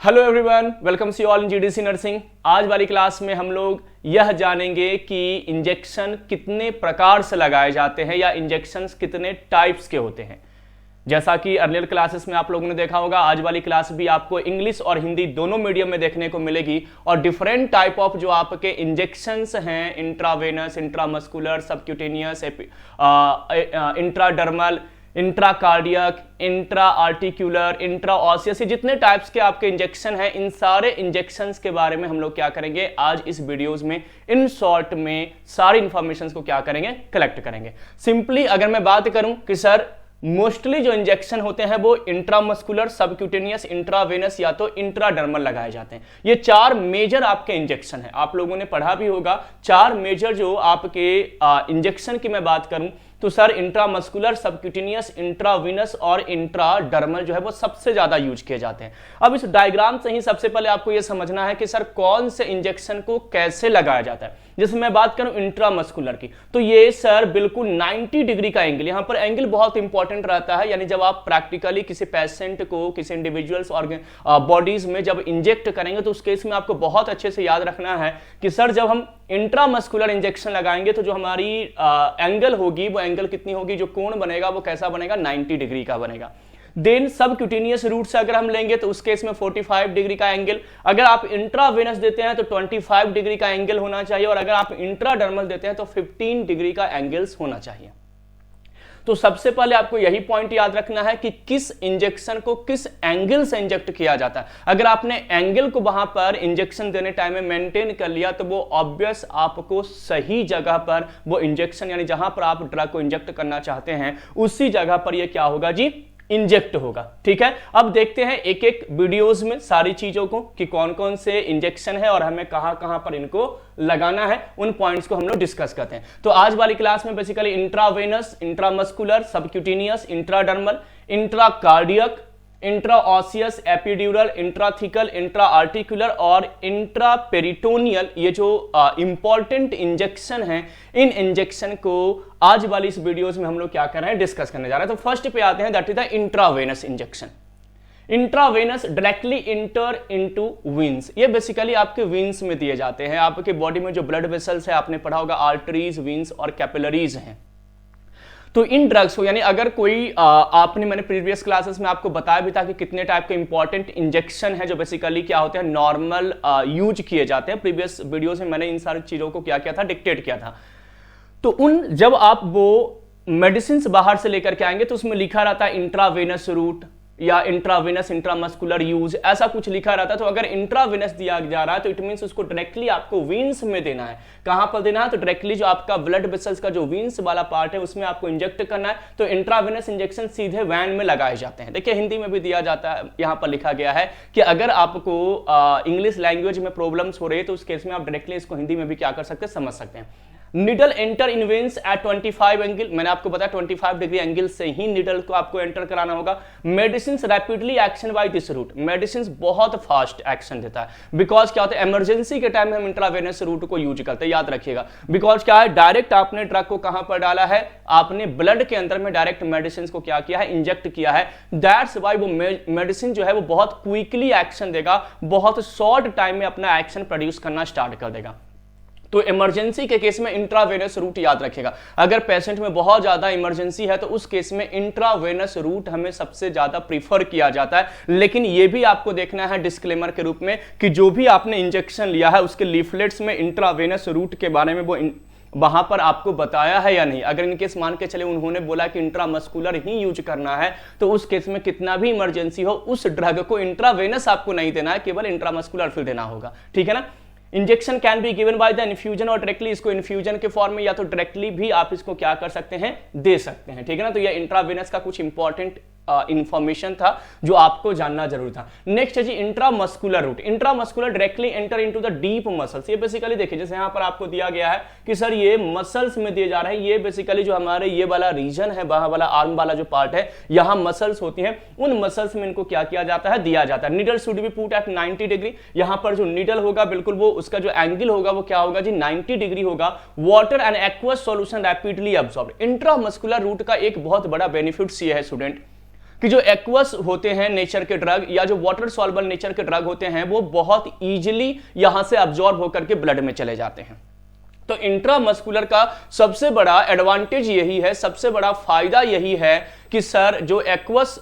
Hello everyone, welcome see all in GDC nursing. आज वाली class में हम लोग यह जानेंगे कि इंजेक्शन कितने प्रकार से लगाए जाते हैं या इंजेक्शंस कितने टाइप्स के होते हैं। जैसा कि अर्लियर क्लासेस में आप लोगों ने देखा होगा, आज वाली क्लास भी आपको इंग्लिश और हिंदी दोनों मीडियम में देखने को मिलेगी और डिफरेंट टाइप ऑफ जो आपके इंजेक्शंस हैं, intravenous, intramuscular, subcutaneous, intradermal, intracardiac, intra articular, intra osseous, जितने टाइप्स के आपके इंजेक्शन हैं, इन सारे इंजेक्शंस के बारे में हम लोग क्या करेंगे आज इस वीडियोस में इन शॉर्ट में सारी इंफॉर्मेशंस को क्या करेंगे, कलेक्ट करेंगे। सिंपली अगर मैं बात करूं कि सर मोस्टली जो इंजेक्शन होते हैं वो इंट्रामस्कुलर, सबक्यूटेनियस, इंट्रावेनस या तो इंट्राडर्मल लगाए जाते हैं। ये चार मेजर आपके इंजेक्शन है, आप लोगों ने पढ़ा भी होगा। चार मेजर जो आपके इंजेक्शन की मैं बात करूं तो सर इंट्रामस्कुलर, सबक्यूटेनियस, इंट्रावेनस और इंट्राडर्मल जो है वो सबसे ज्यादा यूज किए जाते हैं। अब इस डायग्राम से ही सबसे पहले आपको यह समझना है कि सर कौन से इंजेक्शन को कैसे लगाया जाता है। जैसे मैं बात करूं इंट्रामस्कुलर की, तो ये सर बिल्कुल 90 डिग्री का एंगल, यहां पर एंगल बहुत इंपॉर्टेंट रहता है। यानी जब आप प्रैक्टिकली किसी पेशेंट को किसी इंडिविजुअल्स बॉडीज में जब इंजेक्ट करेंगे तो उस केस में आपको बहुत अच्छे से याद रखना है कि सर जब हम इंट्रामस्कुलर इंजेक्शन लगाएंगे तो जो हमारी एंगल होगी वो एंगल कितनी होगी, जो कोण बनेगा वो कैसा बनेगा, 90 डिग्री का बनेगा। देन सबक्यूटेनियस रूट से अगर हम लेंगे तो उस केस में 45 डिग्री का एंगल। अगर आप इंट्रावेनस देते हैं तो 25 डिग्री का एंगल होना चाहिए और अगर आप इंट्राडर्मल देते हैं तो 15 डिग्री का एंगल्स होना चाहिए। तो सबसे पहले आपको यही पॉइंट याद रखना है कि किस इंजेक्शन को किस एंगल से इंजेक्ट किया जाता है। अगर आपने एंगल को वहां पर इंजेक्शन देने टाइम में मेंटेन कर लिया तो वो ऑब्वियस आपको सही जगह पर वो इंजेक्शन, यानी जहां पर आप ड्रग को इंजेक्ट करना चाहते हैं उसी जगह पर ये क्या होगा जी, इंजेक्ट होगा। ठीक है, अब देखते हैं एक एक वीडियोस में सारी चीजों को कि कौन कौन से इंजेक्शन है और हमें कहां कहां पर इनको लगाना है, उन पॉइंट्स को हम लोग डिस्कस करते हैं। तो आज वाली क्लास में basically intravenous, intramuscular, subcutaneous, intradermal, intracardiac, intraosseous, epidural, intrathecal, intra articular और इंट्रापेरिटोनियल, ये जो इंपॉर्टेंट इंजेक्शन हैं, इन इंजेक्शन को आज वाली इस वीडियोस में हम लोग क्या कर रहे हैं, डिस्कस करने जा रहे हैं। तो फर्स्ट पे आते हैं, that is the intravenous injection. Intravenous directly inter into veins, ये बेसिकली आपके वेन्स में दिए जाते हैं। आपके बॉडी में जो ब्लड वेसल्स है, आपने पढ़ा होगा आर्टरीज, वेन्स और कैपिलरीज हैं। तो इन ड्रग्स को, यानी अगर कोई मैंने प्रीवियस क्लासेस में आपको बताया भी था कि कितने टाइप के इंपॉर्टेंट इंजेक्शन है जो बेसिकली क्या होते हैं, नॉर्मल यूज किए जाते हैं। प्रीवियस वीडियोस में मैंने इन सारी चीजों को क्या किया था, डिक्टेट किया था। तो उन जब आप वो मेडिसिन बाहर से लेकर के आएंगे तो उसमें लिखा रहता है इंट्रावेनस रूट या इंट्रावेनस इंट्रामस्कुलर यूज, ऐसा कुछ लिखा रहता है। तो अगर इंट्रावेनस दिया जा रहा है तो इट मींस उसको डायरेक्टली आपको वेन्स में देना है। कहां पर देना है, तो डायरेक्टली जो आपका ब्लड वेसल्स का जो वेन्स वाला पार्ट है उसमें आपको इंजेक्ट करना है। तो इंट्रावेनस इंजेक्शन सीधे वैन में लगाए जाते हैं। देखिए हिंदी में भी दिया जाता है, यहां पर लिखा गया है कि अगर आपको इंग्लिश लैंग्वेज में प्रॉब्लम्स हो रही है तो उस केस में आप डायरेक्टली इसको हिंदी में भी क्या कर सकते हैं, समझ सकते हैं। Needle enter in veins at 25 angle, मैंने आपको बताया 25 डिग्री एंगल से ही निडल को आपको एंटर कराना होगा। Medicine rapidly action by this route, medicine बहुत फास्ट एक्शन देता है। बिकॉज क्या होता है, इमरजेंसी के टाइम में हम इंट्रावेनस रूट को यूज करते हैं, याद रखिएगा। बिकॉज क्या है, डायरेक्ट आपने ड्रग को कहां पर डाला है, आपने ब्लड के अंदर में डायरेक्ट मेडिसिन को क्या किया है, इंजेक्ट किया है। दैट्स वाई वो मेडिसिन जो है वो बहुत क्विकली एक्शन देगा, बहुत शॉर्ट टाइम में अपना एक्शन प्रोड्यूस करना स्टार्ट कर देगा। तो इमरजेंसी के केस में इंट्रावेनस रूट याद रखेगा। अगर पेशेंट में बहुत ज्यादा इमरजेंसी है तो उस केस में इंट्रावेनस रूट हमें सबसे ज्यादा प्रीफर किया जाता है। लेकिन यह भी आपको देखना है डिस्क्लेमर के रूप में कि जो भी आपने इंजेक्शन लिया है उसके लीफलेट्स में इंट्रावेनस रूट के बारे में वो वहां पर आपको बताया है या नहीं। अगर इनकेस मान के चले उन्होंने बोला कि इंट्रामस्कुलर ही यूज करना है तो उस केस में कितना भी इमरजेंसी हो उस ड्रग को इंट्रावेनस आपको नहीं देना है, केवल इंट्रामस्कुलर फिर देना होगा। ठीक है ना। Injection can be given by the infusion, और डायरेक्टली इसको इन्फ्यूजन के फॉर्म में या तो डायरेक्टली भी आप इसको क्या कर सकते हैं, दे सकते हैं। ठीक है ना। तो ये इंट्रावेनस का कुछ इंपॉर्टेंट इंफॉर्मेशन था जो आपको जानना जरूरी था। नेक्स्ट है जी intramuscular route. Intramuscular directly enter into the deep muscles. ये बेसिकली देखिए जैसे यहां पर आपको दिया गया है कि सर ये मसल्स में दिए जा रहे हैं। ये बेसिकली जो हमारे ये वाला रीजन है, वहां वाला आर्म वाला जो पार्ट है, यहां मसल्स होती हैं, उन मसल्स में इनको क्या किया जाता है, दिया जाता है। Needle should be put at 90 degree. यहां पर जो नीडल होगा बिल्कुल वो उसका जो एंगल होगा वो क्या होगा जी, 90 डिग्री होगा। Water and aqueous solution rapidly absorb. Intramuscular route का एक बहुत बड़ा बेनिफिट ये है स्टूडेंट कि जो एक्वस होते हैं नेचर के ड्रग या जो वाटर सॉल्युबल नेचर के ड्रग होते हैं वो बहुत इजीली यहां से अब्जॉर्ब होकर के ब्लड में चले जाते हैं। तो इंट्रामस्कुलर का सबसे बड़ा एडवांटेज यही है, सबसे बड़ा फायदा यही है कि सर जो एक्वस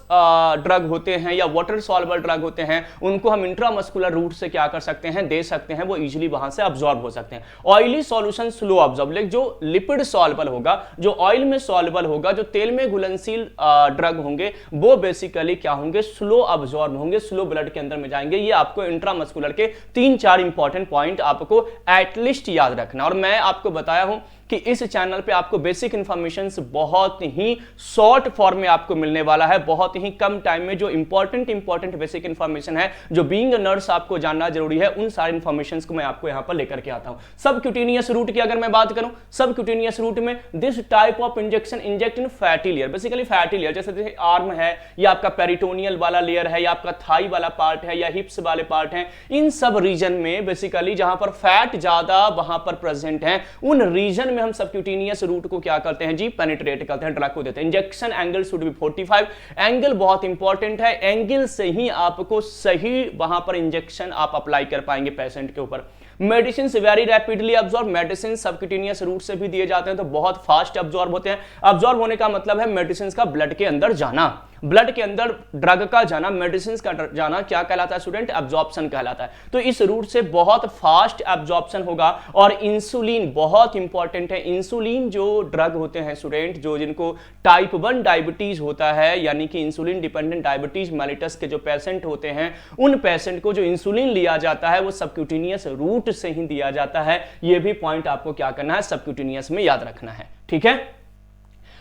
ड्रग होते हैं या वाटर सॉल्युबल ड्रग होते हैं उनको हम इंट्रामस्कुलर रूट से क्या कर सकते हैं, दे सकते हैं, वो इजीली वहां से अब्सॉर्ब हो सकते हैं। ऑयली सॉल्यूशन स्लो अब्सॉर्ब, लेकिन जो लिपिड सॉल्युबल होगा, जो ऑयल में सॉल्युबल होगा, जो तेल में घुलनशील ड्रग होंगे वो बेसिकली क्या होंगे, स्लो अब्सॉर्ब होंगे, स्लो ब्लड के अंदर में जाएंगे। ये आपको इंट्रामस्कुलर के 3-4 इंपॉर्टेंट पॉइंट आपको एटलीस्ट याद रखना। और मैं आपको बताया हूं कि इस चैनल पे आपको बेसिक इंफॉर्मेशन बहुत ही शॉर्ट फॉर्म में आपको मिलने वाला है, बहुत ही कम टाइम में जो इंपॉर्टेंट बेसिक इंफॉर्मेशन है, जो बीइंग अ नर्स आपको जानना जरूरी है, उन सारे इंफॉर्मेशन को मैं आपको यहां पर लेकर के आता हूं। सबक्यूटेनियस रूट की अगर मैं बात करूं, सबक्यूटेनियस रूट में this type of injection inject in fatty layer, basically fatty layer, जैसे आर्म है या आपका पेरिटोनियल वाला लेयर है या आपका थाई वाला पार्ट है या हिप्स वाले पार्ट है, इन सब रीजन में बेसिकली जहां पर फैट ज्यादा वहां पर प्रेजेंट है, उन रीजन में हम सबक्यूटेनियस रूट को क्या करते हैं जी, पेनिट्रेट करते हैं, ड्रग को देते हैं। Injection angle should be 45, angle बहुत इंपॉर्टेंट है, एंगल से ही आपको सही वहां पर इंजेक्शन आप अप्लाई कर पाएंगे पेशेंट के ऊपर। Medicine very rapidly absorb, medicine subcutaneous route से भी दिए जाते हैं तो बहुत फास्ट अब्सॉर्ब होते हैं। अब्सॉर्ब होने का मतलब है मेडिसिन का ब्लड के अंदर जाना, ब्लड के अंदर ड्रग का जाना, मेडिसिन का जाना क्या कहलाता है स्टूडेंट, एब्जॉर्प्शन कहलाता है। तो इस रूट से बहुत फास्ट एब्जॉर्प्शन होगा। और इंसुलिन बहुत इंपॉर्टेंट है, इंसुलिन जो ड्रग होते हैं स्टूडेंट, जो जिनको टाइप 1 डायबिटीज होता है, यानी कि इंसुलिन डिपेंडेंट डायबिटीज मेलिटस के जो पेशेंट होते हैं, उन पेशेंट को जो इंसुलिन लिया जाता है वो सबक्यूटेनियस रूट से ही दिया जाता है। ये भी पॉइंट आपको क्या करना है, सबक्यूटेनियस में याद रखना है, ठीक है।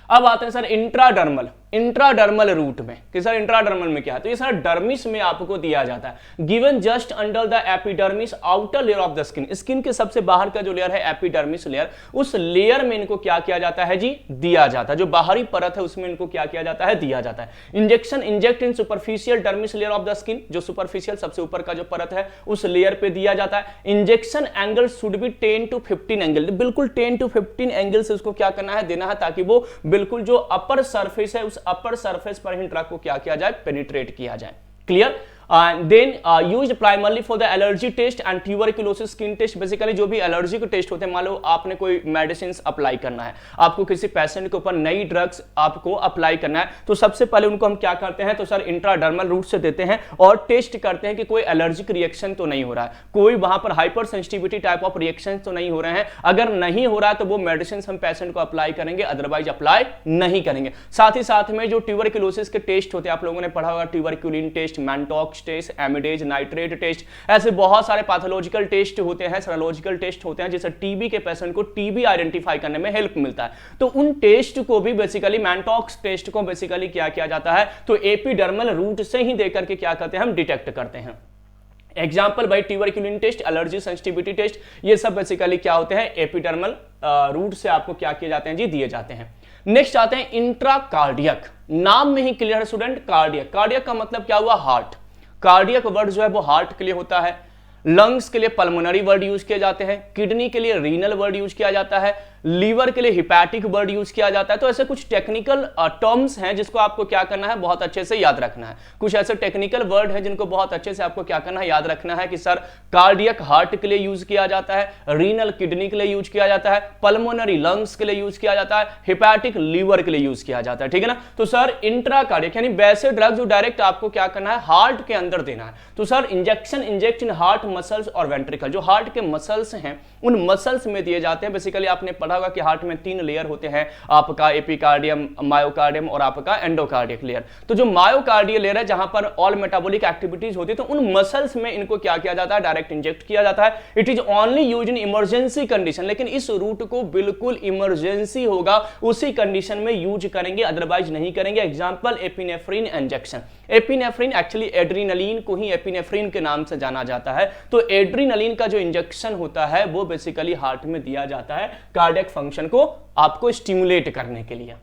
अब आते हैं सर इंट्राडर्मल, इंट्राडर्मल रूट में कि सर इंट्राडर्मल में क्या है, तो ये सर डर्मिस में आपको दिया जाता है, given just under the epidermis outer layer of the skin, skin के सबसे बाहर का जो लेयर है एपिडर्मिस लेयर, उस लेयर में इनको क्या किया जाता है जी, दिया जाता है, जो बाहरी परत है उसमें इनको क्या किया जाता है, दिया जाता है। Injection inject in superficial dermis layer of the skin, जो सुपरफिशियल सबसे ऊपर का जो परत है उस लेयर पे दिया जाता है। Injection angle should be 10 to 15 angle, बिल्कुल 10 to 15 एंगल से उसको क्या करना है, देना है, ताकि वो बिल्कुल जो अपर सरफेस है उस अपर सरफेस पर ही ड्रग को क्या किया जाए, पेनिट्रेट किया जाए। Clear. Then used primarily for the allergy test and tuberculosis skin test, basically जो भी एलर्जी के टेस्ट होते हैं, मान लो आपने कोई मेडिसिन अप्लाई करना है, आपको किसी पेशेंट के ऊपर नई ड्रग्स आपको अप्लाई करना है, तो सबसे पहले उनको हम क्या करते हैं, तो सर इंट्राडर्मल रूट से देते हैं और टेस्ट करते हैं कि कोई एलर्जिक रिएक्शन तो नहीं हो रहा है, कोई वहां पर hyper sensitivity type of reaction तो नहीं हो रहे हैं। अगर नहीं हो रहा है तो वो मेडिसिन हम पेशेंट को अप्लाई करेंगे, अदरवाइज अप्लाई नहीं करेंगे। साथ ही साथ में जो ट्यूबरकुलोसिस के टेस्ट होते हैं, आप लोगों ने पढ़ा होगा, tuberculin test, Mantoux test, amidase, nitrate test, ऐसे बहुत सारे पैथोलॉजिकल टेस्ट होते हैं, सेरोलॉजिकल टेस्ट होते हैं, जिससे टीबी के पेशेंट को टीबी आइडेंटिफाई करने में हेल्प मिलता है। तो उन टेस्ट को भी बेसिकली मैंटॉक्स टेस्ट को बेसिकली क्या किया जाता है, तो एपिडर्मल रूट से ही देकर के क्या करते हैं, हम डिटेक्ट करते हैं। एग्जाम्पल भाई tuberculin test, allergy sensitivity test, ये सब बेसिकली क्या होते हैं, एपिडर्मल रूट से आपको क्या किए जाते हैं जी, दिए जाते हैं। नेक्स्ट आते हैं इंट्राकार्डियक, नाम में ही क्लियर है स्टूडेंट, कार्डियक, कार्डियक का मतलब क्या हुआ, हार्ट, कार्डियक वर्ड जो है वो हार्ट के लिए होता है, लंग्स के लिए पल्मोनरी वर्ड यूज किए जाते हैं, किडनी के लिए रीनल वर्ड यूज किया जाता है, लीवर के लिए हिपैटिक वर्ड यूज किया जाता है। तो ऐसे कुछ टेक्निकल टर्म्स हैं जिसको आपको क्या करना है, बहुत अच्छे से याद रखना है। कुछ ऐसे टेक्निकल वर्ड हैं जिनको बहुत अच्छे से आपको क्या करना है, याद रखना है कि सर कार्डियक हार्ट के लिए यूज किया जाता है, रीनल किडनी के लिए यूज किया जाता है, पल्मोनरी लंग्स के लिए यूज किया जाता है, हिपैटिक लीवर के लिए यूज किया जाता है, ठीक है ना। तो सर इंट्राकार्डियक यानी वैसे ड्रग जो डायरेक्ट आपको क्या करना है, हार्ट के अंदर देना है। तो sir injection inject in heart muscles और वेंट्रिकल, जो हार्ट के मसल्स हैं उन मसल्स में दिए जाते हैं। बेसिकली आपने पढ़ा होगा कि हार्ट में 3 लेयर होते हैं, आपका एपिकार्डियम, मायोकार्डियम और आपका एंडोकार्डियक लेयर। तो जो मायोकार्डियल लेयर है जहां पर ऑल मेटाबॉलिक एक्टिविटीज होती है, तो उन मसल्स में इनको क्या किया जाता है, डायरेक्ट इंजेक्ट किया जाता है। It is only used in emergency condition, लेकिन इस रूट को बिल्कुल इमरजेंसी होगा उसी कंडीशन में यूज करेंगे, अदरवाइज नहीं करेंगे। Example epinephrine injection, epinephrine actually adrenaline को ही एपिनेफ्रिन के नाम से जाना जाता है। तो एड्रीनलिन का जो इंजेक्शन होता है वो बेसिकली हार्ट में दिया जाता है कार्डियक फंक्शन को आपको स्टिमुलेट करने के लिए।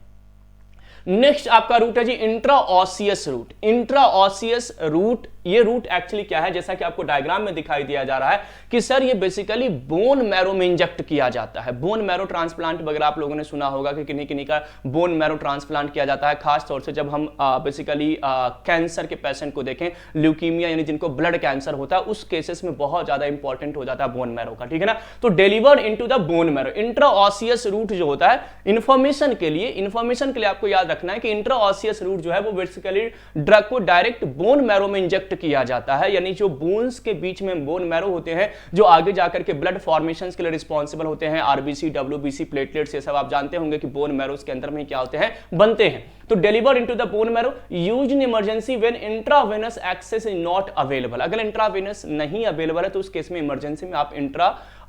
नेक्स्ट आपका रूट है जी इंट्राऑसियस रूट। इंट्राऑसियस रूट ये रूट एक्चुअली क्या है, जैसा कि आपको डायग्राम में दिखाई दिया जा रहा है कि सर ये बेसिकली बोन मैरो में इंजेक्ट किया जाता है। बोन मैरो ट्रांसप्लांट वगैरह आप लोगों ने सुना होगा कि किन्हीं किन्हीं का बोन मैरो ट्रांसप्लांट किया जाता है, खास तौर से जब हम बेसिकली कैंसर के पेशेंट को देखें, ल्यूकीमिया यानी जिनको ब्लड कैंसर होता है, उस केसेस में बहुत ज्यादा इंपॉर्टेंट हो जाता है बोन मैरो का, ठीक है ना। तो delivered into the bone marrow, intraosseous route जो होता है, इंफॉर्मेशन के लिए आपको याद रखना है कि इंट्राऑसियस रूट जो है वो बेसिकली ड्रग को डायरेक्ट बोन मैरो में इंजेक्ट किया जाता है, यानी जो बोन्स के बीच में बोन मैरो होते हैं जो आगे जाकर के ब्लड फॉर्मेशन के लिए रिस्पॉन्सिबल होते हैं, आरबीसी, डब्ल्यूबीसी, प्लेटलेट्स, ये सब आप जानते होंगे कि बोन मैरो के अंदर में क्या होते हैं, बनते हैं। तो deliver into the bone marrow used in emergency when intravenous access is not available. अगर इंट्रावेनस नहीं अवेलेबल है तो उस केस में इमरजेंसी में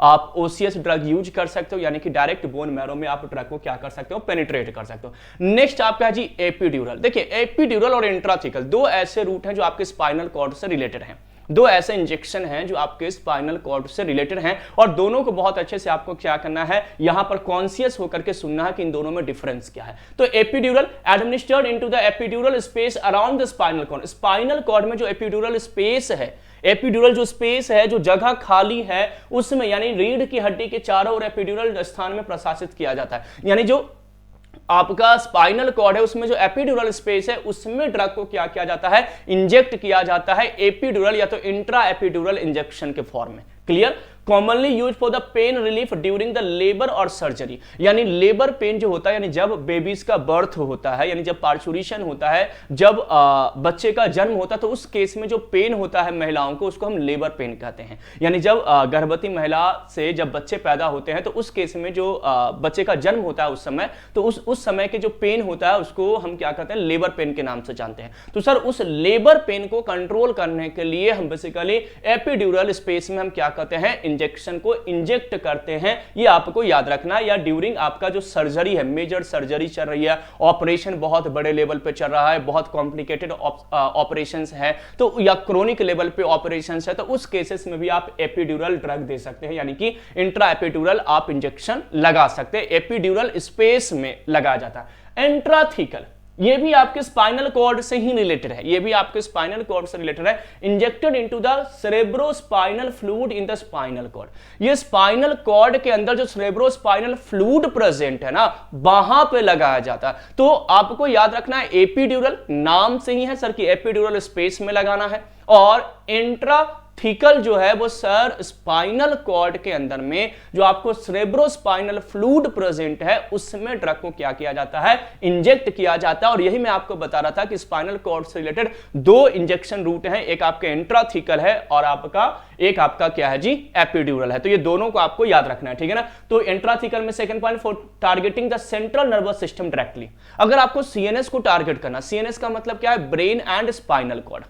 आप ओसीएस ड्रग यूज कर सकते हो, यानी कि डायरेक्ट बोन मैरो में आप ड्रग को क्या कर सकते हो, पेनिट्रेट कर सकते हो। नेक्स्ट आपका जी एपिड्यूरल। देखिए एपिड्यूरल और इंट्राथिकल दो ऐसे रूट हैं जो आपके स्पाइनल कॉर्ड से रिलेटेड हैं, दो ऐसे इंजेक्शन हैं जो आपके स्पाइनल कॉर्ड से रिलेटेड हैं, और दोनों को बहुत अच्छे से आपको क्या करना है, यहां पर कॉन्शियस होकर के सुनना है कि इन दोनों में डिफरेंस क्या है। तो epidural administered into the epidural space around the spinal cord. Spinal cord में जो एपिड्यूरल स्पेस है, एपिड्यूरल जो स्पेस है, जो जगह खाली है उसमें, यानी रीढ़ की हड्डी के चारों ओर एपिड्यूरल स्थान में प्रशासित किया जाता है, यानी जो आपका स्पाइनल कॉर्ड है उसमें जो एपिड्यूरल स्पेस है उसमें ड्रग को क्या किया जाता है, इंजेक्ट किया जाता है, एपिड्यूरल या तो इंट्रा एपिड्यूरल इंजेक्शन के फॉर्म में। Clear. Commonly use for the pain relief during the labour और सर्जरी, यानी लेबर पेन जो होता है, यानी जब बेबीज का बर्थ होता है, यानी जब पार्चुरेशन होता है, जब बच्चे का जन्म होता है, तो उस केस में जो पेन होता है महिलाओं को, उसको हम लेबर पेन कहते हैं। यानी जब गर्भवती महिला से जब बच्चे पैदा होते हैं तो उस केस में जो बच्चे का जन्म होता है उस समय, तो उस समय के जो पेन होता है उसको हम क्या कहते हैं, लेबर पेन के नाम से जानते हैं। तो सर उस लेबर पेन को कंट्रोल करने के लिए हम बेसिकली एपिड्यूरल स्पेस में हम क्या कहते हैं, इंजेक्शन को इंजेक्ट करते हैं, ये आपको याद रखना है। या ड्यूरिंग आपका जो सर्जरी है, मेजर सर्जरी चल रही है, ऑपरेशन बहुत बड़े लेवल पे चल रहा है, बहुत कॉम्प्लिकेटेड ऑपरेशंस है, तो या क्रोनिक लेवल पे ऑपरेशंस है, तो उस केसेस में भी आप एपिड्यूरल ड्रग दे सकते हैं, यानी कि इंट्रा एपिड्यूरल आप इंजेक्शन लगा सकते हैं, एपिड्यूरल स्पेस में लगाया जाता है। एंट्राथिकल, ये भी आपके स्पाइनल कॉर्ड से ही रिलेटेड है, ये भी आपके स्पाइनल कॉर्ड से रिलेटेड है। Injected into the cerebrospinal fluid in the spinal cord. ये स्पाइनल कॉर्ड के अंदर जो सेरेब्रोस्पाइनल फ्लूइड प्रेजेंट है ना, वहां पे लगाया जाता है। तो आपको याद रखना है एपिड्यूरल नाम से ही है सर कि एपिड्यूरल स्पेस में लगाना है, और इंट्राथिकल जो है वो सर स्पाइनल कॉर्ड के अंदर में जो आपको सेरेब्रोस्पाइनल फ्लूइड प्रेजेंट है उसमें ड्रग को क्या किया जाता है, इंजेक्ट किया जाता है। और यही मैं आपको बता रहा था कि स्पाइनल कॉर्ड से रिलेटेड दो इंजेक्शन रूट हैं, एक आपके इंट्राथिकल है और एक आपका क्या है जी, एपिड्यूरल है। तो ये दोनों को आपको याद रखना है, ठीक है ना। तो इंट्राथिकल में second point for targeting the central nervous system directly. अगर आपको सीएनएस को टारगेट करना, सीएनएस का मतलब क्या है, brain and spinal cord.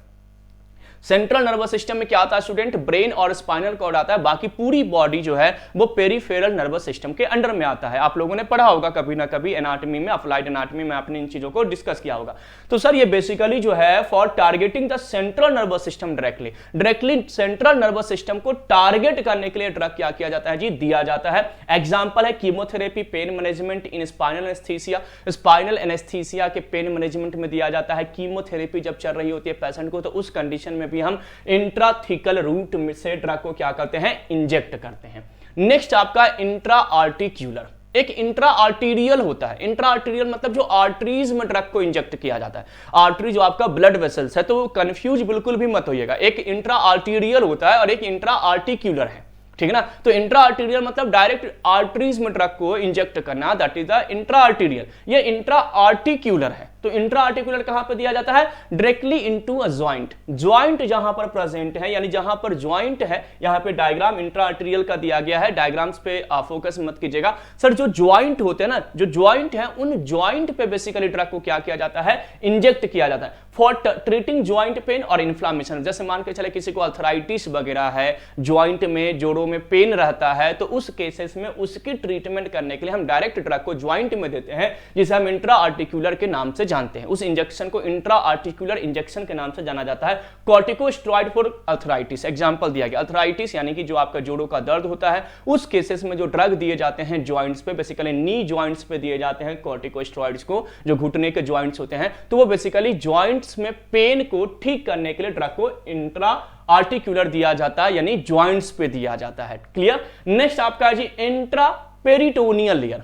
Central nervous system में क्या आता है स्टूडेंट, ब्रेन और स्पाइनल कॉर्ड आता है, बाकी पूरी बॉडी जो है वो पेरिफेरल नर्वस सिस्टम के अंडर में आता है। आप लोगों ने पढ़ा होगा कभी ना कभी एनाटॉमी में, अप्लाइड एनाटॉमी में आपने इन चीजों को डिस्कस किया होगा। तो सर ये बेसिकली जो है for targeting the central nervous system directly central nervous system को टारगेट करने के लिए ड्रग क्या किया जाता है जी, दिया जाता है। एग्जाम्पल है कीमोथेरेपी, पेन मैनेजमेंट इन स्पाइनल एनेस्थीसिया, स्पाइनल एनेस्थीसिया के पेन मैनेजमेंट में दिया जाता है। कीमोथेरेपी जब चल रही होती है पेशेंट को, तो उस कंडीशन में हम इंट्राथिकल रूट से ड्रग को क्या करते हैं, इंजेक्ट करते हैं। नेक्स्ट आपका इंट्रा आर्टिक्यूलर, एक इंट्रा आर्टीरियल होता है। इंट्रा आर्टीरियल मतलब जो आर्टरीज में ड्रग को इंजेक्ट किया जाता है। आर्टरी जो आपका ब्लड वेसल्स है, तो कंफ्यूज बिल्कुल भी मत होइएगा, एक इंट्रा आर्टीरियल होता है और एक इंट्रा आर्टिक्यूलर है, ठीक है ना। तो इंट्रा आर्टीरियल मतलब डायरेक्ट आर्टरीज में ड्रग को इंजेक्ट करना, that is the intra arterial. ये इंट्रा आर्टिक्यूलर है। तो इंट्रा आर्टिकुलर कहां पर दिया जाता है, directly into a joint. Joint जहां पर प्रेजेंट है, यानी जहां पर जॉइंट है, यहां पे डायग्राम इंट्रा आर्टीरियल का दिया गया है, डायग्राम्स पे फोकस मत कीजिएगा सर। जो जॉइंट होते हैं ना, जो जॉइंट है, उन जॉइंट पे बेसिकली ड्रग को क्या किया जाता है, इंजेक्ट किया जाता है फॉर ट्रीटिंग जॉइंट पेन और इन्फ्लामेशन। जैसे मान के चले किसी को अर्थराइटिस वगैरह है, जॉइंट में जोड़ों में पेन रहता है, तो उस केसेस में उसकी ट्रीटमेंट करने के लिए हम डायरेक्ट ड्रग को जॉइंट में देते हैं, जिसे हम इंट्रा आर्टिकुलर के नाम से जानते हैं, उस इंजेक्शन को इंट्रा आर्टिकुलर इंजेक्शन के नाम से जाना जाता है। कॉर्टिकोस्टेरॉइड फॉर अर्थराइटिस, एग्जांपल दिया गया, अर्थराइटिस यानी कि जो आपका जोड़ों का दर्द होता है, उस केसेस में जो ड्रग दिए जाते हैं जॉइंट्स पे, बेसिकली नी जॉइंट्स पे दिए जाते हैं कॉर्टिकोस्टेरॉइड्स को, जो घुटने के जॉइंट्स होते हैं, तो वो बेसिकली जॉइंट्स में पेन को ठीक करने के लिए ड्रग को इंट्रा आर्टिकुलर दिया जाता है, यानी जॉइंट्स पे दिया जाता है। क्लियर। नेक्स्ट आपका है जी इंट्रा पेरिटोनियल लेयर।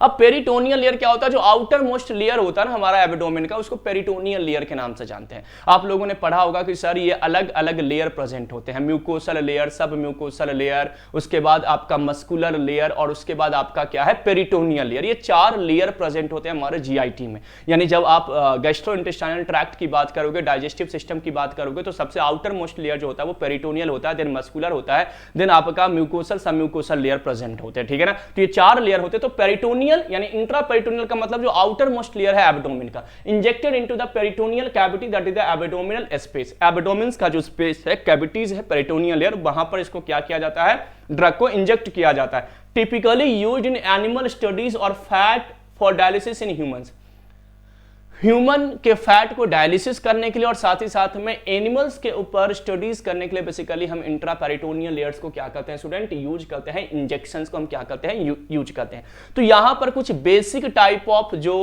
अब पेरिटोनियल लेयर क्या होता है? जो आउटर मोस्ट लेयर होता है ना हमारा एब्डोमेन का, उसको पेरिटोनियल लेयर के नाम से जानते हैं। आप लोगों ने पढ़ा होगा कि सर ये अलग अलग लेयर प्रेजेंट होते हैं, म्यूकोसल लेयर, सब म्यूकोसल लेयर, उसके बाद आपका मस्कुलर लेयर, और उसके बाद आपका क्या है, पेरिटोनियल लेयर। ये 4 लेयर प्रेजेंट होते हैं हमारे जीआईटी में। यानी जब आप गैस्ट्रोइंटेस्टाइनल ट्रैक्ट की बात करोगे, डाइजेस्टिव सिस्टम की बात करोगे, तो सबसे आउटर मोस्ट लेयर जो होता है वो पेरिटोनियल होता है, देन मस्कुलर होता है, देन आपका म्यूकोसल, सब म्यूकोसल लेयर प्रेजेंट होते हैं। ठीक है ना। तो ये 4 लेयर होते हैं। तो पेरिटोनियल यानी इंट्रापेरिटोनियल का मतलब जो आउटर मोस्ट लेयर है एब्डोमेन का, injected into the peritoneal cavity, that is the abdominal space. Abdomen का जो स्पेस है, कैविटीज है, पेरिटोनियल लेयर, वहां पर इसको क्या किया जाता है, ड्रग को इंजेक्ट किया जाता है। Typically used in animal studies और fat for dialysis in humans. Human के फैट को डायलिसिस करने के लिए और साथ ही साथ में एनिमल्स के ऊपर स्टडीज करने के लिए बेसिकली हम इंट्रापेरिटोनियल लेयर्स को क्या करते हैं स्टूडेंट, यूज करते हैं। इंजेक्शंस को हम क्या करते हैं, यूज करते हैं। तो यहां पर कुछ बेसिक टाइप ऑफ जो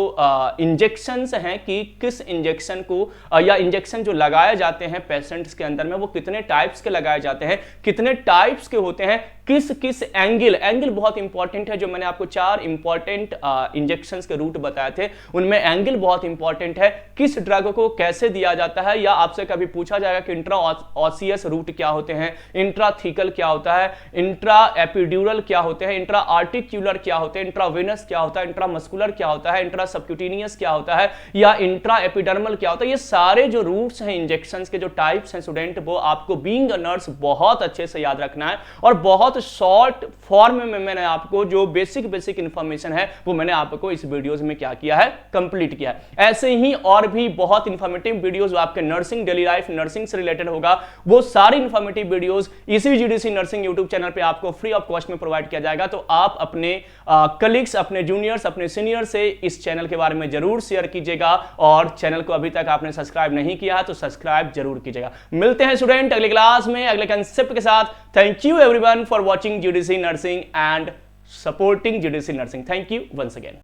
इंजेक्शंस हैं कि किस इंजेक्शन को या इंजेक्शन जो लगाए जाते हैं पेशेंट्स के अंदर में, वो कितने टाइप्स के लगाए जाते हैं, कितने टाइप्स के होते हैं, किस किस एंगल बहुत इंपॉर्टेंट है। जो मैंने आपको 4 इंपॉर्टेंट इंजेक्शंस के रूट बताए थे, उनमें एंगल बहुत इंपॉर्टेंट है। किस ड्रग को कैसे दिया जाता है, या आपसे कभी पूछा जाएगा कि इंट्रा ऑसियस रूट क्या होते हैं, इंट्राथीकल क्या होता है, इंट्रा एपिड्यूरल क्या होते हैं, इंट्रा आर्टिक्यूलर क्या होते हैं, इंट्रावेनस क्या होता है, इंट्रा मस्कुलर क्या होता है, इंट्रा सबक्यूटेनियस क्या होता है, या इंट्रा एपिडर्मल क्या होता है। ये सारे जो रूट्स हैं इंजेक्शंस के, जो टाइप्स हैं स्टूडेंट, वो आपको बीइंग अ नर्स बहुत अच्छे से याद रखना है। और बहुत शॉर्ट फॉर्म में मैंने आपको जो बेसिक इंफॉर्मेशन है वो मैंने आपको इस वीडियोस में क्या किया है, कंप्लीट किया है। ऐसे ही और भी बहुत इंफॉर्मेटिव वीडियोस आपके नर्सिंग, डेली लाइफ, नर्सिंग से रिलेटेड होगा, वो सारी इंफॉर्मेटिव वीडियोस इसी जीडीसी नर्सिंग यूट्यूब चैनल पे आपको फ्री ऑफ कॉस्ट में प्रोवाइड किया जाएगा। तो आप अपने कलीग्स, अपने जूनियर्स, अपने सीनियर से इस चैनल के बारे में जरूर शेयर कीजिएगा, और चैनल को अभी तक आपने सब्सक्राइब नहीं किया तो सब्सक्राइब जरूर कीजिएगा। मिलते हैं स्टूडेंट अगले क्लास में अगले कंसेप्ट के साथ। Thank you everyone for watching GDC Nursing and supporting GDC Nursing. Thank you once again.